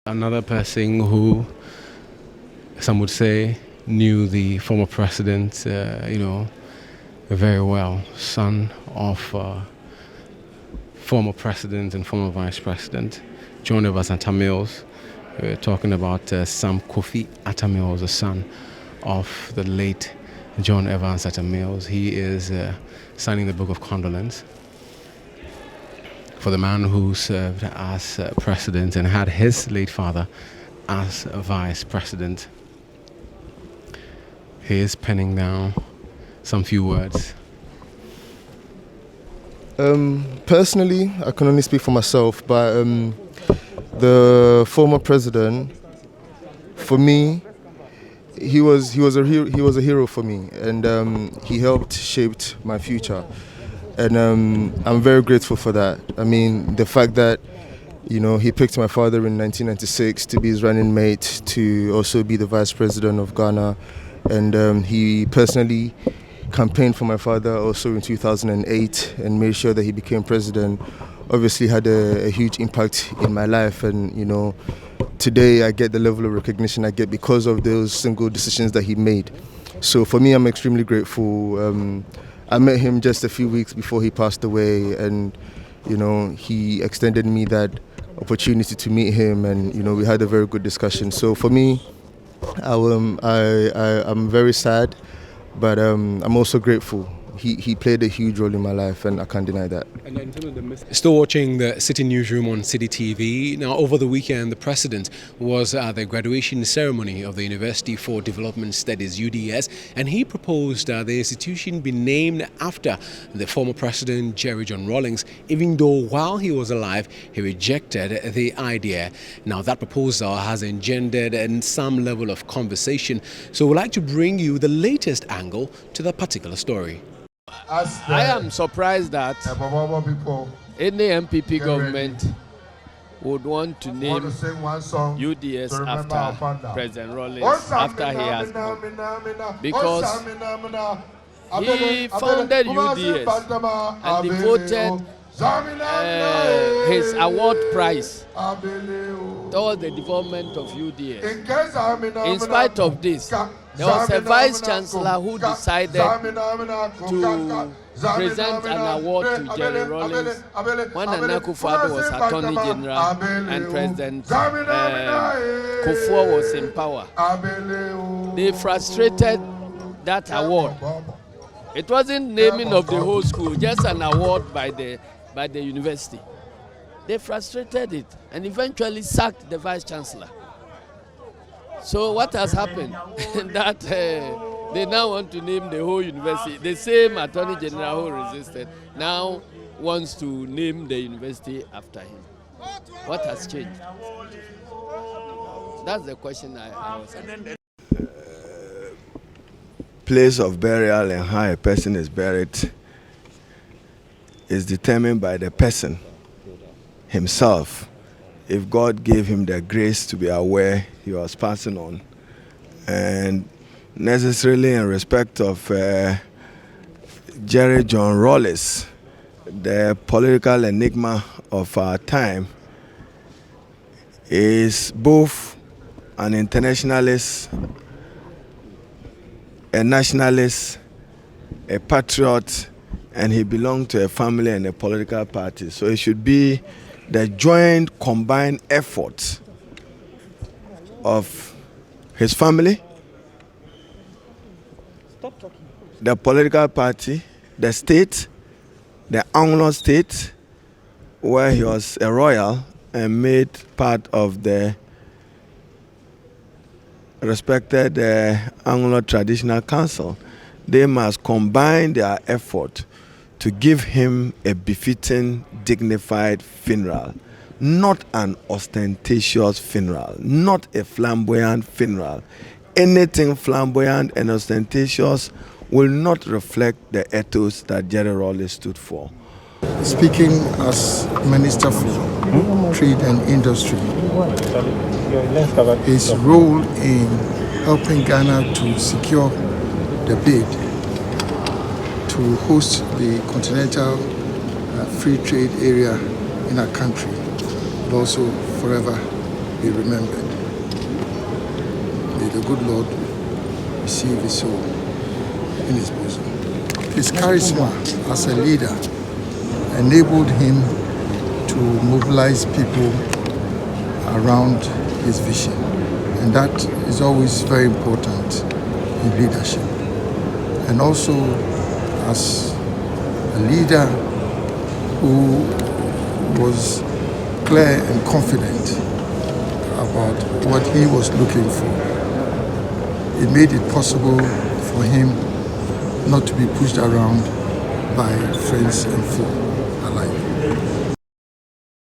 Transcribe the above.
Another person who, some would say, knew the former president, very well, son of former president and former vice president, John Evans Atta-Mills. We're talking about Sam Kofi Atta-Mills, the son of the late John Evans Atta-Mills. He is signing the book of condolence for the man who served as president and had his late father as vice president. He is penning down some few words. Personally, I can only speak for myself, but the former president, for me, he was a hero for me, and he helped shape my future, and I'm very grateful for that. I mean, the fact that he picked my father in 1996 to be his running mate, to also be the vice president of Ghana, and he personally campaigned for my father also in 2008 and made sure that he became president. Obviously had a huge impact in my life, and today I get the level of recognition I get because of those single decisions that he made. So for me, I'm extremely grateful. I met him just a few weeks before he passed away, and he extended me that opportunity to meet him, and we had a very good discussion. So for me, I'm very sad, but I'm also grateful. He played a huge role in my life, and I can't deny that. Still watching the Citi Newsroom on Citi TV. Now, over the weekend, the president was at the graduation ceremony of the University for Development Studies, UDS, and he proposed the institution be named after the former president, John Rawlings, even though while he was alive, he rejected the idea. Now, that proposal has engendered some level of conversation, so we'd like to bring you the latest angle to that particular story. I am surprised that any MPP government would want to name UDS after President Rawlings after he has gone, because he founded UDS and devoted his award prize towards the development of UDS. In spite of this, there was a vice chancellor who decided to present an award to J.J Rawlings when Nana Akufo-Addo was Attorney General and President Kufuor was in power. They frustrated that award. It wasn't naming of the whole school, just an award by the university. They frustrated it and eventually sacked the vice chancellor. So what has happened? That they now want to name the whole university. The same Attorney General who resisted now wants to name the university after him. What has changed? That's the question I was asking. Place of burial and how a person is buried is determined by the person himself. If God gave him the grace to be aware he was passing on, and necessarily in respect of John Rawlings, the political enigma of our time, is both an internationalist, a nationalist, a patriot, and he belonged to a family and a political party. So it should be the joint, combined effort of his family, the political party, the state, the Anglo state, where he was a royal and made part of the respected Anglo Traditional Council. They must combine their effort to give him a befitting, dignified funeral, not an ostentatious funeral, not a flamboyant funeral. Anything flamboyant and ostentatious will not reflect the ethos that J.J Rawlings stood for. Speaking as Minister for Trade and Industry, his role in helping Ghana to secure the bid to host the continental free trade area in our country will also forever be remembered. May the good Lord receive his soul in his bosom. His charisma as a leader enabled him to mobilize people around his vision, and that is always very important in leadership. And also as a leader who was clear and confident about what he was looking for. It made it possible for him not to be pushed around by friends and foe.